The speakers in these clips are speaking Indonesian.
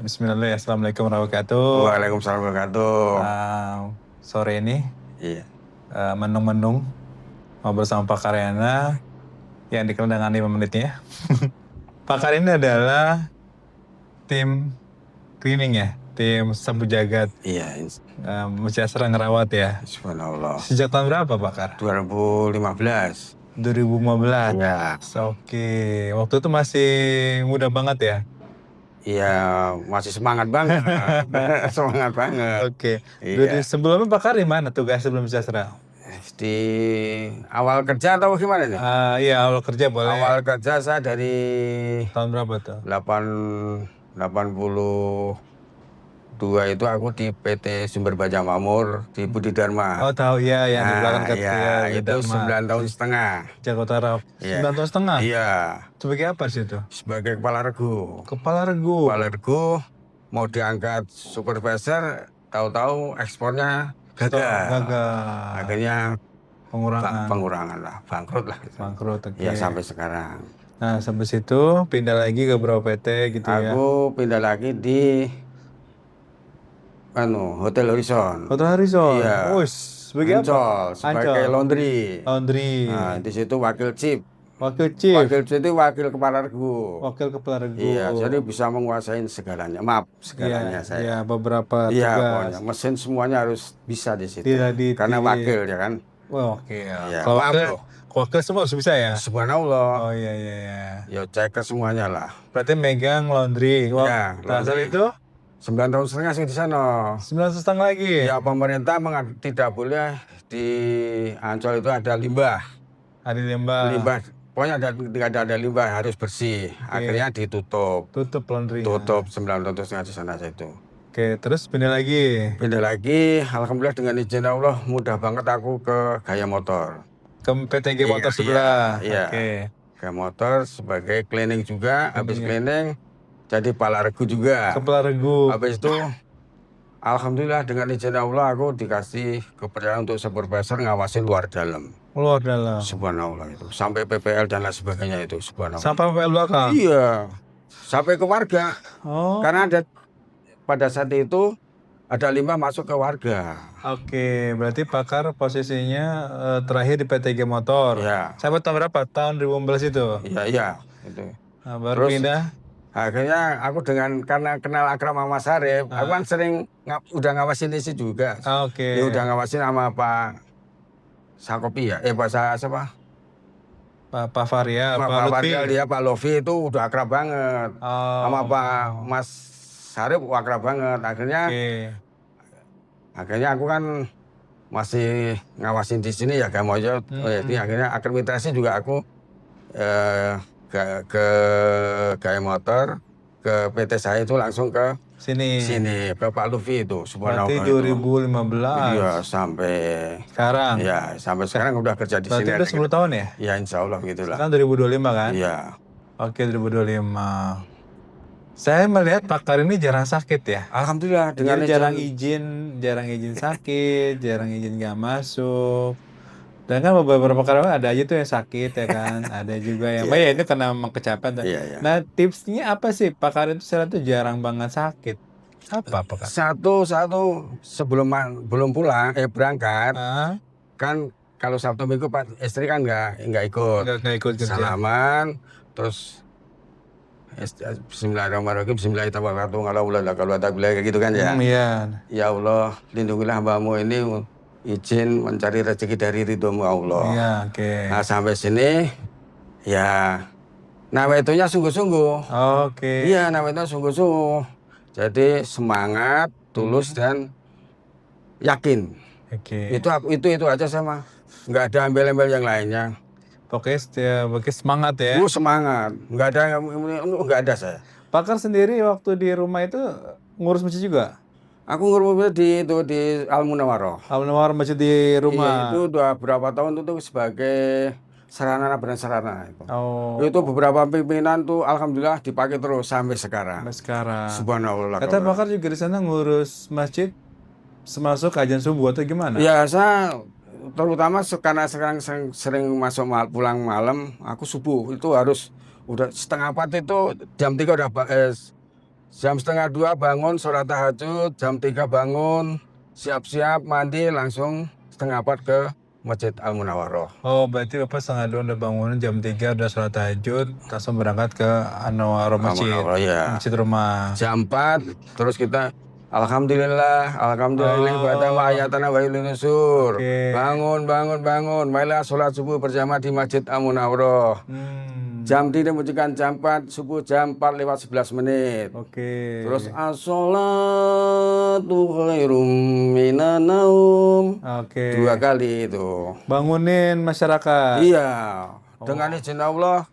Bismillah, Assalamualaikum warahmatullahi wabarakatuh. Waalaikumsalam wabarakatuh. Sore ini Iya. menung-menung ngobrol sama Pak Karyana yang dikenal dengan 5 menitnya. Pak Karyana adalah tim cleaning ya, tim sapu jagat, Iya, Mutiara ngerawat ya. subhanallah. Sejak tahun berapa Pak Kar? 2015. 2015. Iya. Oke, waktu itu masih muda banget ya. Iya, masih semangat banget. Semangat banget. Oke. Iya. Sebelumnya Pak Kar di mana tugas sebelum Mutiara? Di awal kerja atau gimana nih? Iya, awal kerja boleh. Awal kerja saya dari Tahun berapa tuh? 82 itu aku di PT Sumber Baja Makmur di Budi Dharma. Oh tahu ya, yang di belakang Nah, ya, itu 9 tahun setengah. Jakarta Utara. Iya. 9 tahun setengah? Iya. Sebagai apa sih itu? Sebagai kepala regu. Kepala regu. Kepala regu mau diangkat supervisor, tahu-tahu ekspornya gagal. Akhirnya pengurangan lah, bangkrut lah. Gitu. Bangkrut, oke. Ya sampai sekarang. Nah, sampai situ pindah lagi ke beberapa PT gitu ya. Aku pindah lagi di Hotel Horizon. Hotel Horizon. Iya. Sebagai apa? Ancol, sebagai laundry. Laundry. Nah, di situ wakil chief. Wakil chief. Wakil chief itu wakil kepala regu. Wakil kepala regu. Iya, jadi bisa menguasai segalanya. Maaf, segalanya saya. Iya, beberapa Iya, tugas. pokoknya mesin semuanya harus bisa di situ. Tidak Karena wakil ya kan. Oke. Iya, Kalau maaf, wakil semua harus bisa ya? Subhanallah. Oh iya. Ya cek ke semuanya lah. Berarti megang laundry. Ya, laundry itu 9 tahun setengah sih di sana. 9 setengah lagi. Ya pemerintah tidak boleh di Ancol itu ada limbah. Ada limbah. Pokoknya tidak ada limbah, harus bersih. Akhirnya ditutup. Tutup laundry. Tutup 9 tahun setengah di sana itu. Oke, terus pindah lagi. Alhamdulillah dengan izin Allah mudah banget aku ke Gaya Motor. Ke PTG Motor sebelah. Iya. Gaya Motor sebagai cleaning juga. Habis cleaning jadi kepala regu juga. Kepala regu. Habis itu alhamdulillah dengan izin Allah aku dikasih kepercayaan untuk supervisor ngawasin luar dalam. Luar dalam. Subhanallah itu. Sampai PPL dan lain sebagainya itu. Subhanallah. Sampai PPL belakang? Iya. Sampai ke warga. Oh. Karena pada saat itu ada limbah masuk ke warga. Oke, berarti Pakar posisinya terakhir di PTG Motor. Iya. Sampai tahun berapa? Tahun 2015 itu? Iya. Itu. Nah, baru pindah? Akhirnya aku karena kenal akrab sama Mas Arif, aku kan sering udah ngawasin isi juga. Oke. Ya udah ngawasin sama Pak Sakopi ya, Pak siapa? Pak Faria, Pak Faria, dia Pak Lofi itu udah akrab banget. Sama Pak Mas Arif akrab banget. Akhirnya aku kan masih ngawasin di sini ya, gak mau aja. Jadi akhirnya akreditasi juga aku ke Gaya Motor, ke PT saya itu langsung ke sini ke Pak Lufi itu. Berarti 2015. Iya, sampai sekarang. Ya, sampai sekarang udah kerja di sini. Berarti udah 10 tahun ya? Ya, insya Allah gitulah. Sekarang 2025 kan? Iya. Oke, 2025. Saya melihat Pakar ini jarang sakit ya. Alhamdulillah. Dengan jarang izin sakit, jarang izin nggak masuk. Dan kan beberapa karyawan ada aja tuh yang sakit ya kan, ada juga yang ya itu karena memang kecapean. Nah tipsnya apa sih Pak Karin itu saya tuh jarang banget sakit. Apa Pak? Satu sebelum pulang berangkat kan kalau Sabtu Minggu Pak istri kan nggak ikut kerja. Salaman terus Bismillahirrahmanirrahim, Bismillahirrahmanirrahim, kalau ada kayak gitu kan ya. Ya Allah, lindungilah hambamu ini izin mencari rezeki dari ridhomu Allah. Iya, Nah sampai sini ya nawaitunya sungguh-sungguh. Iya, nawaitunya sungguh-sungguh. Jadi semangat, tulus dan yakin. Itu aja sama. Nggak ada embel-embel yang lainnya. Pokoknya semangat ya. Semangat. Nggak ada saya. Pakar sendiri waktu di rumah itu ngurus masjid juga? Aku ngurus di Al Munawaroh. Al Munawaroh masjid di rumah. Iya, itu udah berapa tahun itu sebagai sarana dan sarana itu. Itu beberapa pimpinan tuh alhamdulillah dipakai terus sampai sekarang. Subhanallah. Kata Pakar juga di sana ngurus masjid semasuk kajian subuh atau gimana? Ya, saya terutama karena sekarang sering masuk pulang malam, aku subuh itu harus udah 3:30 itu jam 3 udah Jam 1:30 bangun, sholat tahajud, jam 3 bangun, siap-siap, mandi, langsung 3:30 ke Masjid Al-Munawwaroh. Oh, berarti Bapak 1:30 udah bangun, jam 3 udah sholat tahajud, langsung berangkat ke Al-Munawwaroh masjid. Al-Munawwaroh, ya. Masjid rumah. Jam 4, terus kita Alhamdulillah ibadah wa ayatana wa ilaihin nusur. Bangun. Marilah sholat subuh berjamaah di Masjid Al-Munawwaroh. Jam 3 menunjukkan jam 4, subuh jam 4:11. Terus as-sholatu khairum minan naum. 2 kali itu. Bangunin masyarakat. Iya. Dengan izin Allah,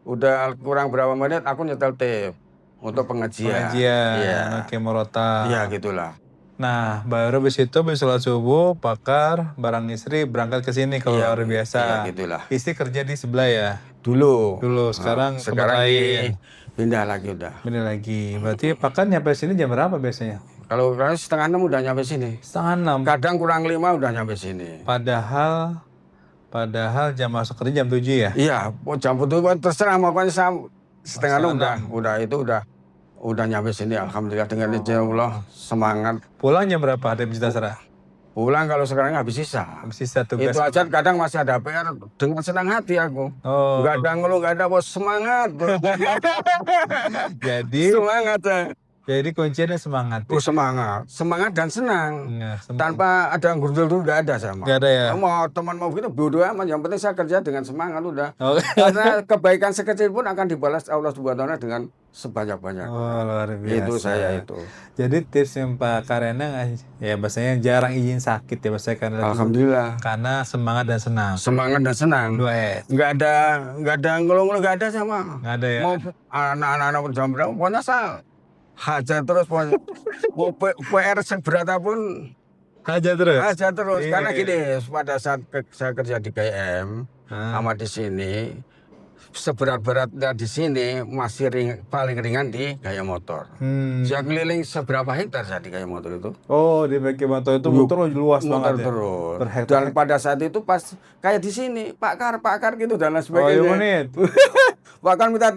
udah kurang berapa menit aku nyetel tape untuk pengajian. Iya. Murota. Iya, gitulah. Nah, baru habis itu habis sholat subuh, Pakar, barang istri berangkat ke sini kalau luar biasa. Iya, gitulah. Istri kerja di sebelah ya? Dulu, sekarang lain. Pindah lagi udah. Pindah lagi. Berarti Pakar nyampe sini jam berapa biasanya? Kalau 5:30 udah nyampe sini. 5:30. Kadang kurang 5 udah nyampe sini. Padahal jam masuk kerja jam 7 ya? Iya, jam 7 terserah, pokoknya 5:30 udah nyampe sini. Alhamdulillah dengan izin Allah, semangat. Pulangnya berapa ada di Citasara? Pulang kalau sekarang habis sisa. Tugas. Itu aja kadang masih ada PR, dengan senang hati aku. Nggak ada ngeluh, nggak ada bos, semangat. Jadi semangat. Jadi kuncinya semangat. Semangat dan senang. Tanpa ada gundul nggak ada sama. Nggak ada ya. Mau teman mau begitu bodoh amat. Yang penting saya kerja dengan semangat udah. Karena kebaikan sekecil pun akan dibalas Allah Subhanahu wa Ta'ala dengan sebanyak-banyak. Luar biasa. Itu saya itu. Jadi tips yang Pak Karena ya bahasanya jarang izin sakit ya bahasanya karena. Alhamdulillah. Karena semangat dan senang. Semangat dan senang. 2 S. Nggak ada ngeluh-ngeluh, nggak ada sama. Nggak ada ya. Mau anak-anak jam berapa pokoknya hajar terus, mau PR seberat apapun hajar terus. Karena gini, pada saat saya kerja di KM sama di sini, seberat-beratnya di sini masih paling ringan di gaya motor. Saya keliling seberapa hektar saya di gaya motor itu. Oh, di gaya motor itu motor luas banget terus. Dan pada saat itu pas kayak di sini, Pakar gitu dan lain sebagainya. Oh, iya. Bahkan minta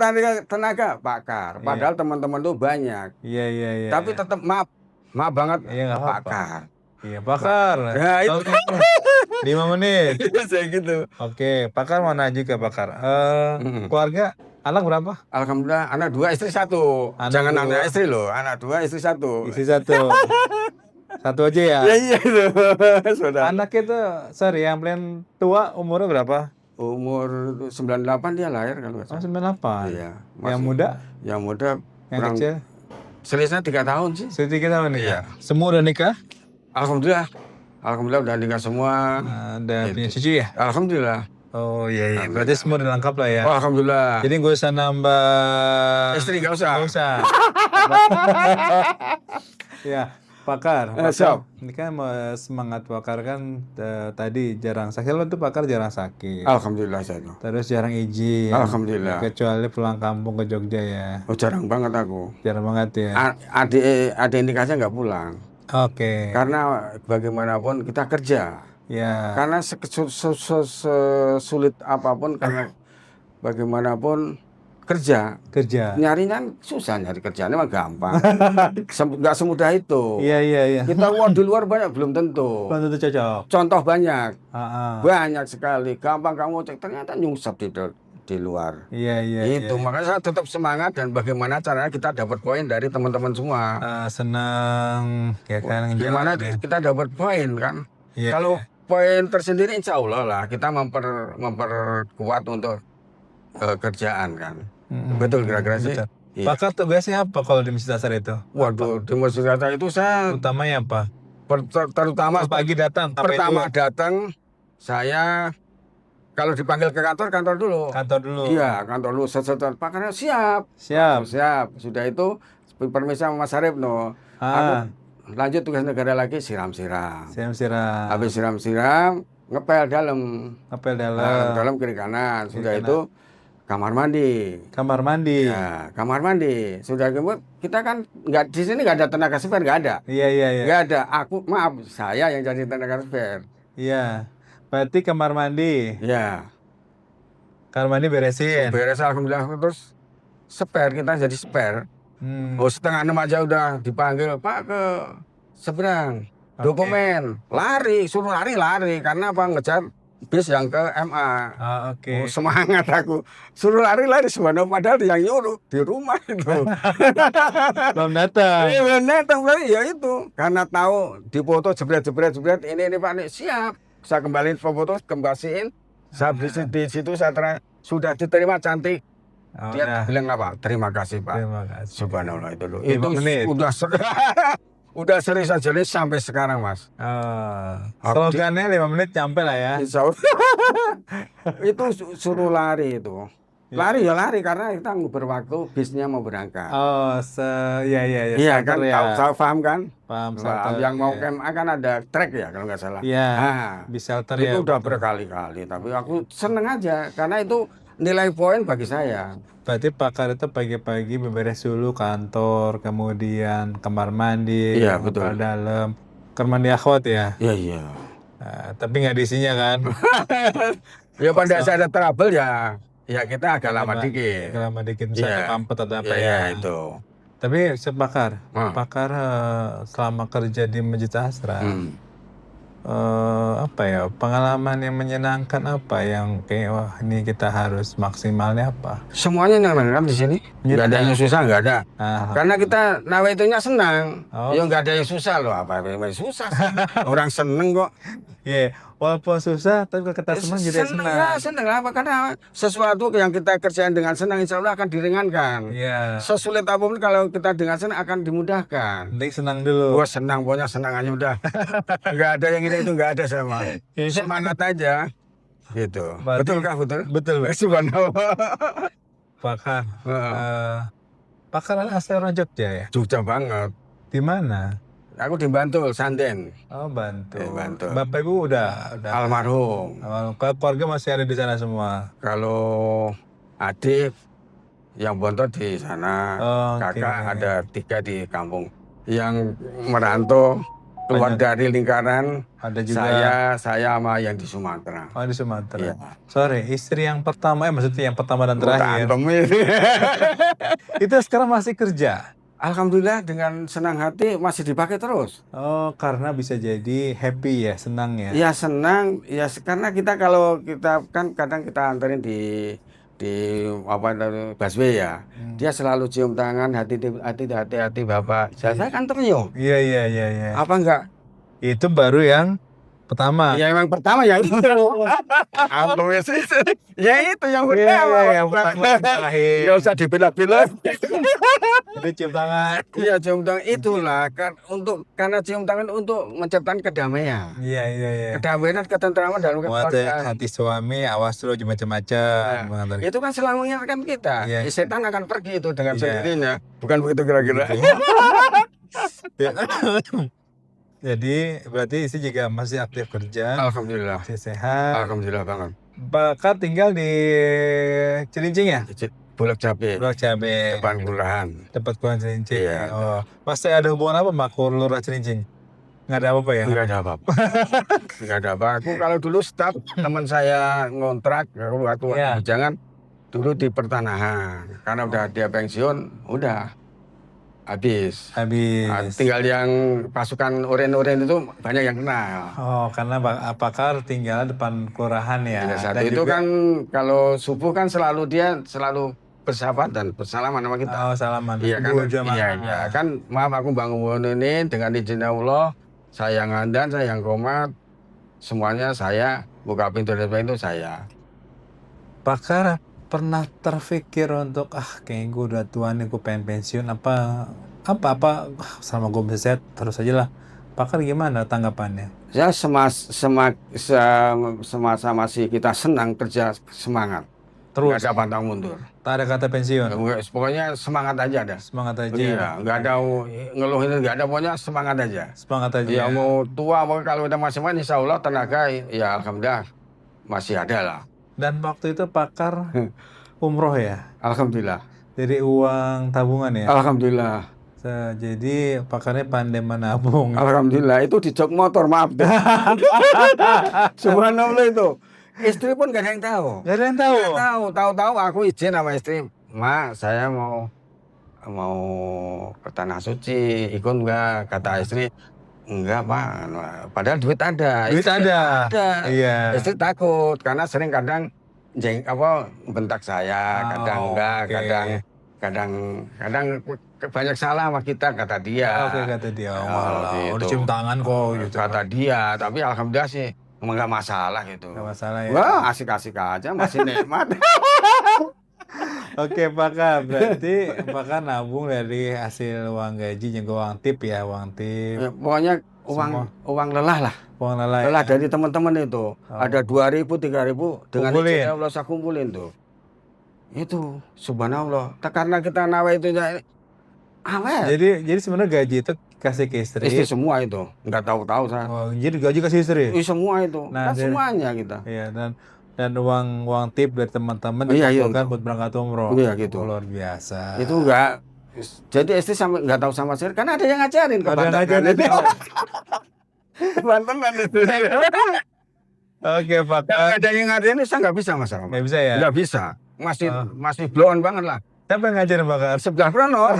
tenaga Pakar. Padahal teman-teman tuh banyak. Iya. Tapi tetap maaf banget Pakar. Iya, Pakar. Ya, itu. 5 menit. Saya gitu. Oke, Pakar mau nanya juga Pakar. Keluarga anak berapa? Alhamdulillah, anak 2, istri 1. Jangan anak istri loh, anak 2, istri 1. Istri 1. 1 aja ya? Iya itu. Anak itu, yang paling tua umurnya berapa? Umur 98 dia lahir kalau nggak salah. 98? Iya. Yang muda? Yang muda. Yang kecil? Selisihnya 3 tahun sih. 3 tahun ya? Iya. Semua udah nikah? Alhamdulillah udah nikah semua. Udah punya cucu ya? Alhamdulillah. Oh iya. Berarti semua udah lengkap lah ya? Oh, alhamdulillah. Jadi gak usah nambah istri, gak usah. Ya. Pakar, ini kan semangat Pakar kan tadi jarang sakit. Lo tuh Pakar jarang sakit. Alhamdulillah saya. Terus jarang izin. Alhamdulillah. Kecuali pulang kampung ke Jogja ya. Oh, jarang banget aku. Jarang banget ya. Adik nikahnya nggak pulang. Oke. Karena bagaimanapun kita kerja. Ya. Karena sesulit apapun, karena bagaimanapun kerja nyarinya susah, nyari kerjaan mah gampang. Nggak semudah itu. Iya. Kita di luar banyak belum tentu cocok. Contoh banyak. Banyak sekali, gampang kamu cek, ternyata nyungsep di luar. Iya. Itu makanya saya tetap semangat, dan bagaimana caranya kita dapat poin dari teman-teman semua. Senang ya kan. Gimana kita dapat poin kan. Kalau poin tersendiri insya Allah lah kita memperkuat untuk kerjaan kan. Betul kira-kira sih. Pakar tugasnya apa kalau di Masjid Asar itu? Waduh, di Masjid Asar itu saya utamanya apa? Terutama pagi datang. Pertama datang saya kalau dipanggil ke kantor dulu. Iya, kantor dulu. Setelah Pakarnya siap. Sudah itu permisi sama Mas Arif no. Aku lanjut tugas negara lagi, siram-siram. Habis siram-siram, ngepel dalam kiri kanan. Sudah itu kamar mandi. Ya, kamar mandi. Sudah kita kan nggak, di sini nggak ada tenaga spare, nggak ada. Iya. Nggak ada. Saya yang jadi tenaga spare. Iya. Berarti kamar mandi. Iya. Kamar mandi beresin. Beres alhamdulillah, terus spare, kita jadi spare. Oh, setengah 6 aja udah dipanggil, Pak ke seberang, dokumen, lari, suruh lari, karena apa, ngejar bis yang ke MA. Oh, semangat aku, suruh lari sebenarnya, padahal yang nyuruh di rumah itu. Belum datang. Belum datang, ya itu, karena tahu dipoto jebret, ini Pak, nih siap, saya kembaliin foto, kembasiin, saya di situ saya sudah diterima cantik. Dia bilang apa? Terima kasih Pak. Terima kasih. Subhanallah itu loh. Itu udah sering saja sampai sekarang Mas. Slogannya 5 menit nyampe lah ya. Itu suruh lari itu. Lari karena kita berwaktu bisnya mau berangkat. Iya. Iya kan, tahu paham kan? Paham. Yang mau KMA kan ada trek ya kalau nggak salah. Iya. Bisa itu udah berkali-kali. Tapi aku seneng aja karena itu nilai poin bagi saya. Berarti Pakar itu pagi-pagi beberes dulu kantor, kemudian kamar mandi, betul. Dalam, kamar mandi akhwat ya? Iya. Tapi nggak diisinya kan? Ya pada saat ada trouble ya kita agak lama dikit. Misalnya mampet atau apa ya? Itu. Tapi Pakar, selama kerja di Masjid Asra, apa ya, pengalaman yang menyenangkan apa yang kayak wah ini kita harus maksimalnya apa? Semuanya menyenangkan di sini. Nggak ada yang susah, nggak ada. Karena kita nawaitunya senang. Ya nggak ada yang susah loh, apa yang susah sih? Orang seneng kok. Iya, walaupun susah tapi kalau kita senang jadi senang. Ya senang apa, karena sesuatu yang kita kerjain dengan senang insya Allah akan diringankan. Iya. Sesulit apapun kalau kita dengan senang akan dimudahkan. Penting senang dulu. Gua senang, pokoknya senang aja udah. Nggak ada yang itu nggak ada sama. Semangat aja. Gitu. Betulkah betul? Betul. Subhanallah. Pakar. Pakar asli orang Jogja ya? Jogja banget. Di mana? Aku di Bantul, Sanden. Oh, Bantul. Bantul. Bapak Ibu udah almarhum. Keluarga masih ada di sana semua. Kalau adik yang bontot di sana, kakak ada 3 di kampung. Yang merantau keluar dari lingkaran ada juga saya sama yang di Sumatera. Oh, di Sumatera. Iya. Sorry, istri yang pertama maksudnya yang pertama dan terakhir. Itu sekarang masih kerja. Alhamdulillah dengan senang hati masih dipakai terus. Oh, karena bisa jadi happy ya, senang ya. Ya senang, ya karena kita kalau kita kan kadang kita anterin di apa busway ya. Dia selalu cium tangan, hati Bapak. Saya kan ternyum. Iya. Apa enggak? Itu baru yang pertama. Ya emang pertama ya itu. Ya itu yang pertama. Yang pertama. Nggak usah dibela-bela. Itu cium tangan. Iya, cium tangan itulah karena cium tangan untuk menciptakan kedamaian. Iya. Kedamaian, ketentraman dalam keluarga. Hati suami, awas lo macam-macam. Itu kan selalu mengingatkan kita. Setan akan pergi itu dengan sendirinya. Bukan begitu kira-kira. Jadi berarti istri juga masih aktif kerja. Alhamdulillah. Masih sehat. Alhamdulillah banget. Bakar tinggal di Cilincing ya? Bulak Cabe. Depan kelurahan. Depan kelurahan Cilincing. Iya. Oh, pasti ada hubungan apa sama kelurahan Cilincing? Nggak ada apa-apa ya? Nggak ada apa-apa. Nggak ada apa. Aku kalau dulu staf teman saya ngontrak, aku jangan dulu di pertanahan. Karena udah dia pensiun, udah. Habis. Tinggal yang pasukan oren-oren itu banyak yang kenal. Oh, karena Pakar tinggal depan kelurahan ya. Satu itu juga, kan kalau subuh kan selalu bersahabat dan bersalaman sama kita. Oh, salaman. Iya kan maaf aku bangun ini dengan izin Allah, saya yang ngandan, saya yang komat, semuanya saya buka pintu dan itu saya. Pakar pernah terpikir untuk kayaknya gue udah tua nih, gue pengen pensiun apa selama gue bisa sehat terus aja lah. Pakar gimana tanggapannya? Ya semasa masih kita senang kerja, semangat terus, nggak ada pantang mundur, tak ada kata pensiun, pokoknya semangat aja ada. Semangat aja. Iya, nggak ada ngeluhin, nggak ada, pokoknya semangat aja. Ya mau tua mau kalau udah masih main insya Allah tenaga ya alhamdulillah masih ada lah. Dan waktu itu Pakar umroh ya? Alhamdulillah. Dari uang tabungan ya? Alhamdulillah. Jadi Pakarnya pandai menabung. Alhamdulillah, itu di jok motor, maaf deh. Subhanallah itu. Istri pun gak ada yang tahu. Gak ada yang tahu? Tahu aku izin sama istri. Mak, saya mau mau ke tanah suci, ikut enggak? Kata istri, enggak Pak. Padahal duit ada. Duit ada. Iya. Istri takut karena sering kadang bentak saya, kadang enggak, kadang banyak salah sama kita kata dia. Oke, kata dia. Malah udah cium tangan kok gitu. Kata dia, tapi alhamdulillah sih enggak masalah gitu. Enggak masalah ya. Wah, asik-asik aja, masih nikmat. Oke Pak Kak, berarti Pak Kak nabung dari hasil uang gaji, juga uang tip ya, uang tip. Ya, pokoknya uang lelah lah. Uang lelah. Lelah dari teman-teman itu. Ada 2.000, 3.000 dengan izin Allah saya kumpulin tuh. Itu subhanallah. Karena kita nawa itu awet. Jadi sebenarnya gaji itu kasih ke istri. Istri semua itu, nggak tahu saya. Oh, jadi gaji kasih istri? Semua itu, kan semuanya kita. Iya, dan uang tip dari teman-teman kan buat berangkat umroh. Iya gitu. Luar biasa. Itu enggak. Jadi istri sampai nggak tahu sama sekali, karena ada yang ngajarin ke Ada yang ngajarin. Bantenan itu. Oke Pak. Ada yang ngajarin, saya nggak bisa masalah. Nggak bisa ya? Nggak bisa. Masih blow on banget lah. Siapa yang ngajarin Pak Kar? Sebelah Prono.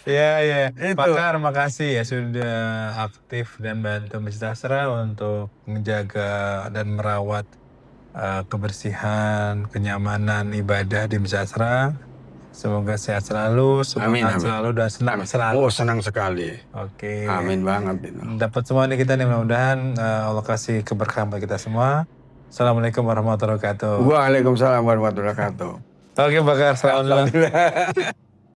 Iya. Pak Kar, makasih ya sudah aktif dan bantu Masjid Asra untuk menjaga dan merawat kebersihan, kenyamanan ibadah di Masjid Asra. Semoga sehat selalu, semangat selalu, dan senang selalu. Oh, senang sekali. Oke. Amin banget. Dapat semua nih kita nih, mudah-mudahan Allah kasih keberkahan bagi kita semua. Assalamualaikum warahmatullahi wabarakatuh. Waalaikumsalam warahmatullahi wabarakatuh. Oke Pak Kar, selamat.